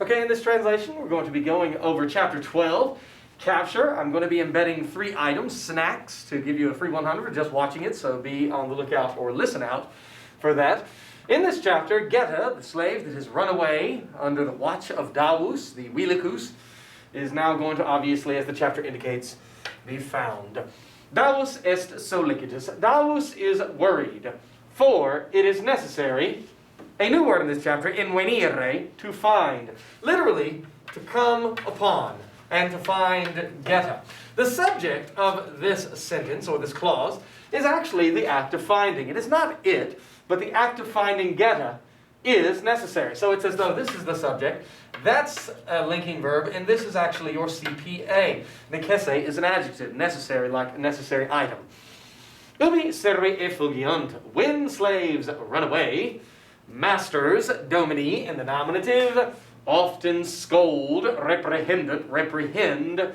Okay, in this translation, we're going to be going over chapter 12, capture. I'm going to be embedding 3 items, snacks, to give you a free 100 for just watching it, so be on the lookout or listen out for that. In this chapter, Geta, the slave that has run away under the watch of Davus, the Wilikus, is now going to, obviously, as the chapter indicates, be found. Davus est solicitus. Davus is worried, for it is necessary, a new word in this chapter, invenire, to find. Literally, to come upon, and to find Geta. The subject of this sentence, or this clause, is actually the act of finding. It is not it, but the act of finding Geta is necessary. So it's as though this is the subject, that's a linking verb, and this is actually your CPA. Necesse is an adjective, necessary, like a necessary item. Ubi servi effugiunt, when slaves run away, masters, domini in the nominative, often scold, reprehend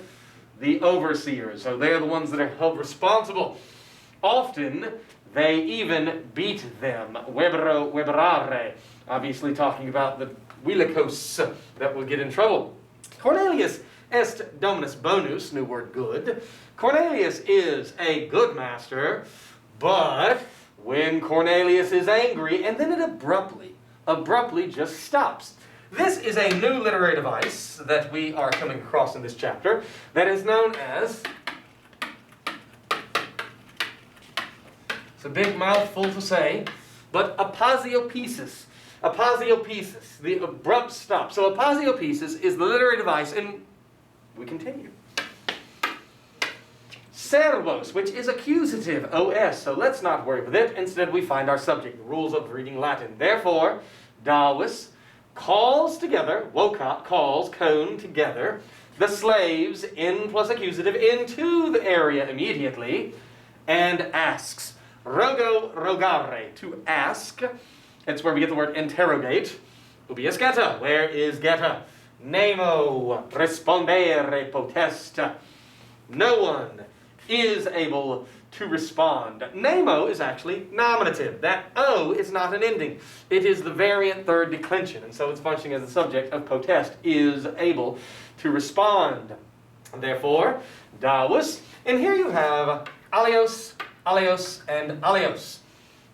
the overseers. So they're the ones that are held responsible. Often they even beat them. Weberare. Obviously talking about the Wilikos that will get in trouble. Cornelius est dominus bonus, new word good. Cornelius is a good master, but when Cornelius is angry, and then it abruptly just stops. This is a new literary device that we are coming across in this chapter that is known as, it's a big mouthful to say, but aposiopesis. Aposiopesis, the abrupt stop. So aposiopesis is the literary device, and we continue. Servos, which is accusative, os, so let's not worry with it. Instead, we find our subject, the rules of reading Latin. Therefore, Davus calls together, vocat, calls, cone, together, the slaves, in plus accusative, into the area immediately, and asks. Rogo, rogare, to ask. That's where we get the word interrogate. Ubi est Geta? Where is Geta? Nemo, respondere potest. No one is able to respond. Nemo is actually nominative. That O is not an ending. It is the variant third declension, and so it's functioning as the subject of potest, is able to respond. Therefore, Davus, and here you have alios, alios, and alios.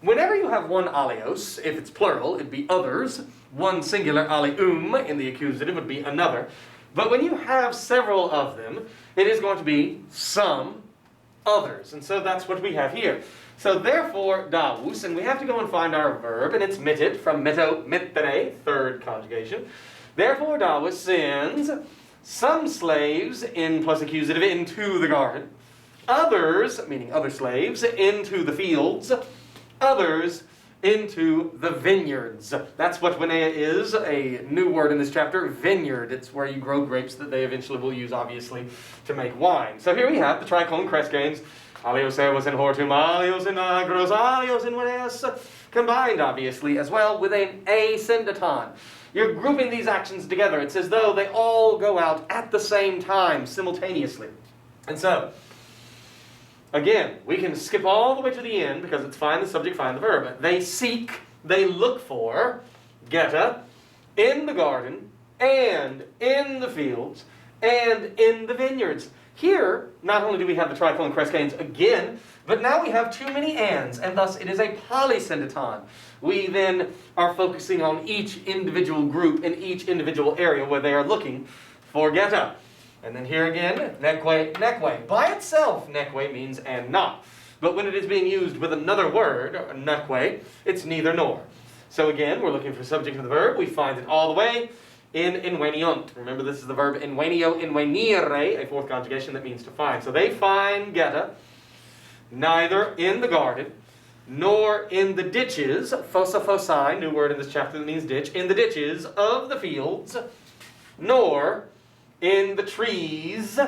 Whenever you have one alios, if it's plural, it'd be others. One singular alium in the accusative would be another. But when you have several of them, it is going to be some others. And so that's what we have here. So therefore, Davus, and we have to go and find our verb, and it's mitted, from mitto, mittere, third conjugation. Therefore, Davus sends some slaves, in plus accusative, into the garden. Others, meaning other slaves, into the fields. Others into the vineyards. That's what vinea is, a new word in this chapter, vineyard. It's where you grow grapes that they eventually will use, obviously, to make wine. So here we have the tricolon crescanes, alios servos in hortum, alios in agros, alios in veneas, combined, obviously, as well with an ascendaton. You're grouping these actions together. It's as though they all go out at the same time, simultaneously. And so, again, we can skip all the way to the end because it's find the subject, find the verb. They seek, they look for, Geta, in the garden, and in the fields, and in the vineyards. Here, not only do we have the tricolon crescanes again, but now we have too many ands, and thus it is a polysyndeton. We then are focusing on each individual group in each individual area where they are looking for Geta. And then here again, neque, neque. By itself, neque means and not. But when it is being used with another word, neque, it's neither nor. So again, we're looking for subject of the verb. We find it all the way in inveniunt. Remember, this is the verb invenio, invenire, a fourth conjugation that means to find. So they find Geta neither in the garden, nor in the ditches, fossa fossae, new word in this chapter that means ditch, in the ditches of the fields, nor in the trees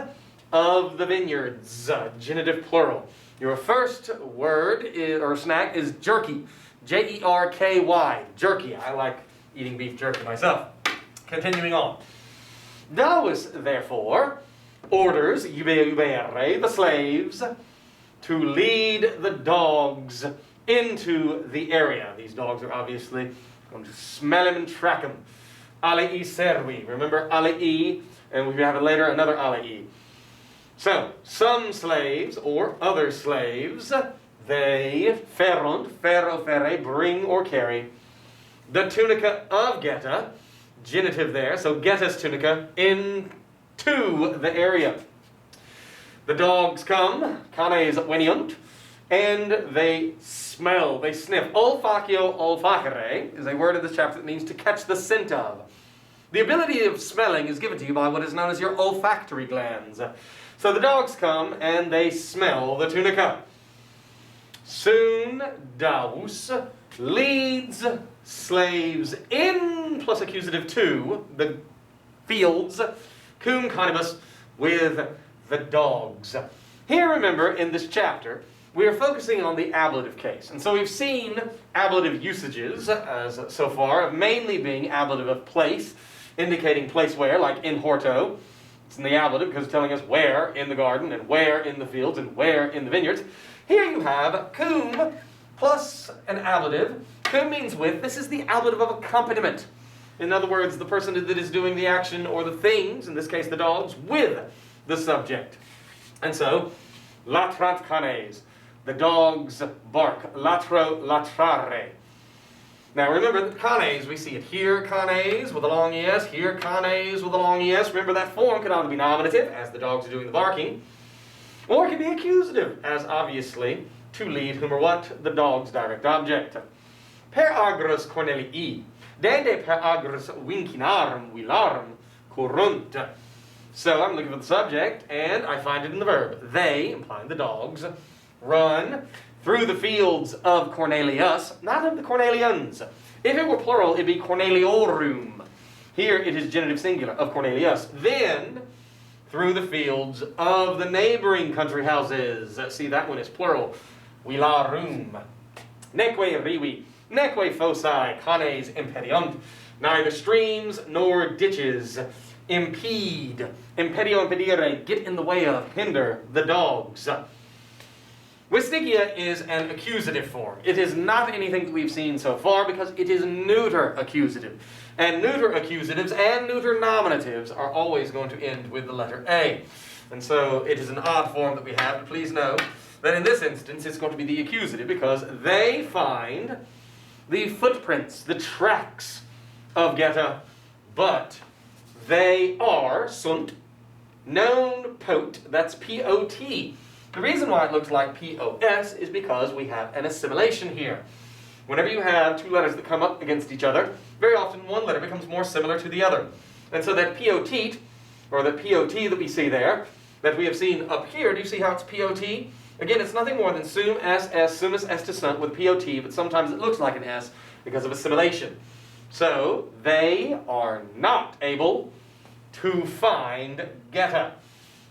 of the vineyards, genitive plural. Your first word or snack is jerky, Jerky, jerky. I like eating beef jerky myself. Continuing on. Davus, therefore, orders, the slaves, to lead the dogs into the area. These dogs are obviously going to smell him and track him. alei servi. Remember alei, and we have later another alei. So, some slaves or other slaves, they ferunt, fero fere, bring or carry, the tunica of Geta, genitive there, so Geta's tunica, into the area. The dogs come, canes veniunt, and they smell, they sniff. Olfacio olfacere is a word of this chapter that means to catch the scent of. The ability of smelling is given to you by what is known as your olfactory glands. So the dogs come and they smell the tunica. Soon Davus leads slaves in plus accusative to the fields, cum canibus, with the dogs. Here, remember, in this chapter, we are focusing on the ablative case. And so we've seen ablative usages as so far, mainly being ablative of place, indicating place where, like in horto. It's in the ablative because it's telling us where in the garden and where in the fields and where in the vineyards. Here you have cum plus an ablative. Cum means with. This is the ablative of accompaniment. In other words, the person that is doing the action or the things, in this case the dogs, with the subject. And so, latrant canes. The dogs bark. Latro latrare. Now remember that canes, we see it here, canes with a long es, here canes with a long es. Remember that form can either be nominative, as the dogs are doing the barking, or it can be accusative, as obviously to lead whom or what, the dog's direct object. Per agros Cornelii, dende per agros vincinarum vilarum currunt. So I'm looking for the subject, and I find it in the verb. They, implying the dogs, run through the fields of Cornelius, not of the Cornelians. If it were plural, it'd be Corneliorum. Here it is genitive singular, of Cornelius. Then, through the fields of the neighboring country houses. See, that one is plural. Vilarum. Neque rivi, neque foci, canes impediunt. Neither streams nor ditches impede. Impedio impedire, get in the way of, hinder the dogs. Vestigia is an accusative form. It is not anything that we've seen so far because it is neuter accusative. And neuter accusatives and neuter nominatives are always going to end with the letter A. And so it is an odd form that we have, but please know that in this instance it's going to be the accusative because they find the footprints, the tracks of Geta, but they are sunt, known pot, that's P-O-T. The reason why it looks like P-O-S is because we have an assimilation here. Whenever you have two letters that come up against each other, very often one letter becomes more similar to the other. And so that P-O-T, or the P-O-T that we see there, that we have seen up here, do you see how it's P-O-T? Again, it's nothing more than sum S, sumus est sunt with P-O-T, but sometimes it looks like an S because of assimilation. So, they are not able to find Geta.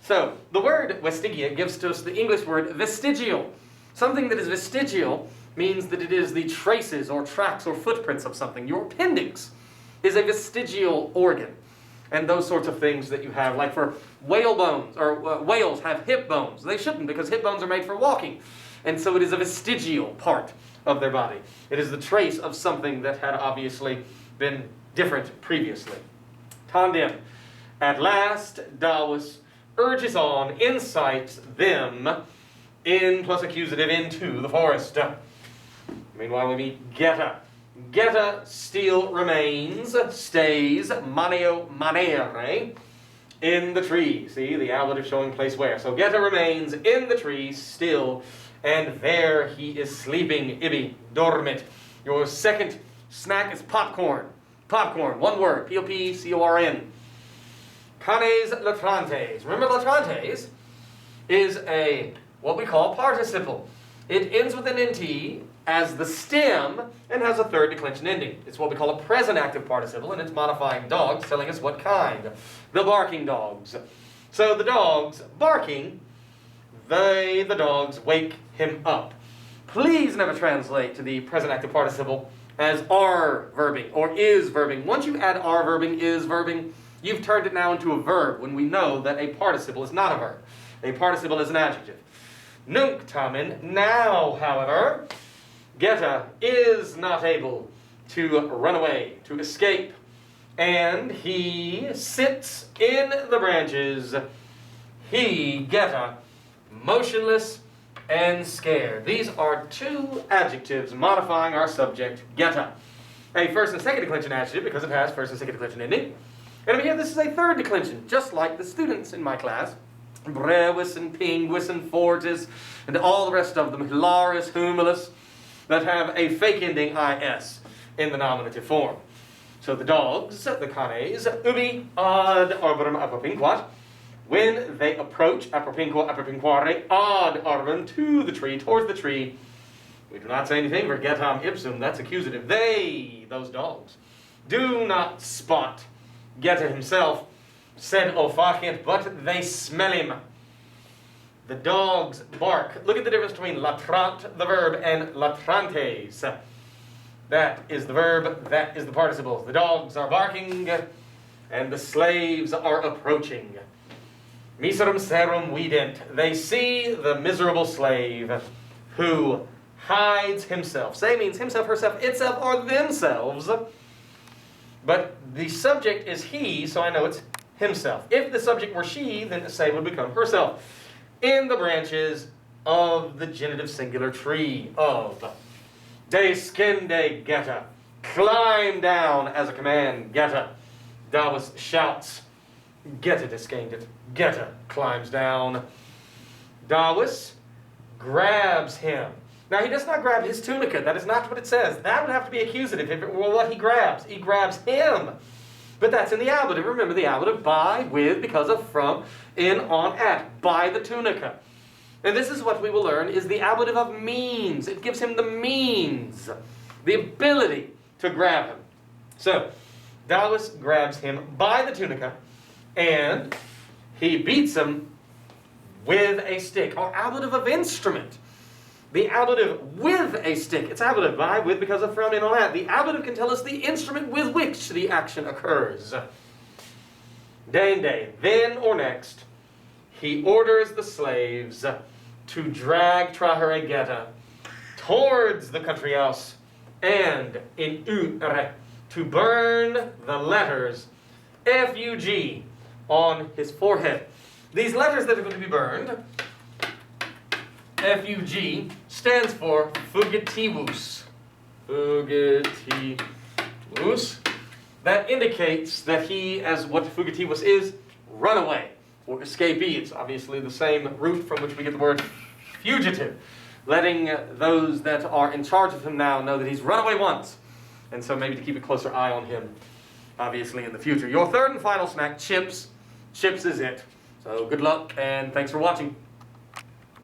So, the word vestigia gives to us the English word vestigial. Something that is vestigial means that it is the traces or tracks or footprints of something. Your appendix is a vestigial organ. And those sorts of things that you have, like for whale bones, or whales have hip bones. They shouldn't because hip bones are made for walking. And so it is a vestigial part of their body. It is the trace of something that had obviously been different previously. Tandem. At last, Davus urges on, incites them, in plus accusative, into the forest. Meanwhile, we meet Geta. Geta still remains, stays, maneo manere, in the tree. See, the ablative showing place where. So Geta remains in the tree still, and there he is sleeping, ibi, dormit. Your second snack is popcorn. Popcorn, one word, P-O-P-C-O-R-N. Canes latrantes. Remember, latrantes is a, what we call participle. It ends with an NT as the stem and has a third declension ending. It's what we call a present active participle, and it's modifying dogs, telling us what kind. The barking dogs. So the dogs barking, the dogs wake him up. Please never translate to the present active participle as are verbing or is verbing. Once you add are verbing, is verbing, you've turned it now into a verb when we know that a participle is not a verb. A participle is an adjective. Nunc tamen, now, however, Geta is not able to run away, to escape. and he sits in the branches. He, Geta, motionless and scared. These are two adjectives modifying our subject, Geta. A first and second declension adjective because it has first and second declension ending. And over here, this is a third declension, just like the students in my class. Brevis and pinguis and fortis and all the rest of them, hilaris, humilis, that have a fake ending is in the nominative form. So the dogs, the canes, ubi ad arborum apropinquat, when they approach apropinqua apropinquare ad arbum, to the tree, towards the tree, we do not say anything for getam ipsum, that's accusative. They, those dogs, do not spot Geta himself, said Ophacient, but they smell him. The dogs bark. Look at the difference between latrant, the verb, and latrantes. That is the verb, that is the participle. The dogs are barking, and the slaves are approaching. Miserum serum vident. They see the miserable slave who hides himself. Say means himself, herself, itself, or themselves. But the subject is he, so I know it's himself. If the subject were she, then say would become herself. In the branches of the genitive singular tree of. Descende Geta. Climb down as a command, Geta. Davos shouts. Geta descended. Geta climbs down. Davos grabs him. Now, he does not grab his tunica. That is not what it says. That would have to be accusative if it were what he grabs. He grabs him. But that's in the ablative. Remember the ablative, by, with, because of, from, in, on, at. By the tunica. And this is what we will learn is the ablative of means. It gives him the means, the ability to grab him. So, Dallas grabs him by the tunica, and he beats him with a stick, or ablative of instrument. The ablative with a stick. It's ablative by, with, because of, from, in, on, at. The ablative can tell us the instrument with which the action occurs. Dende, then or next, he orders the slaves to drag Trahere Geta towards the country house and in Ure to burn the letters F-U-G on his forehead. These letters that are going to be burned, F-U-G, stands for fugitivus. Fugitivus. That indicates that he, as what fugitivus is, runaway or escapee. It's obviously the same root from which we get the word fugitive, letting those that are in charge of him now know that he's run away once. And so maybe to keep a closer eye on him, obviously, in the future. Your third and final snack, chips. Chips is it. So good luck, and thanks for watching.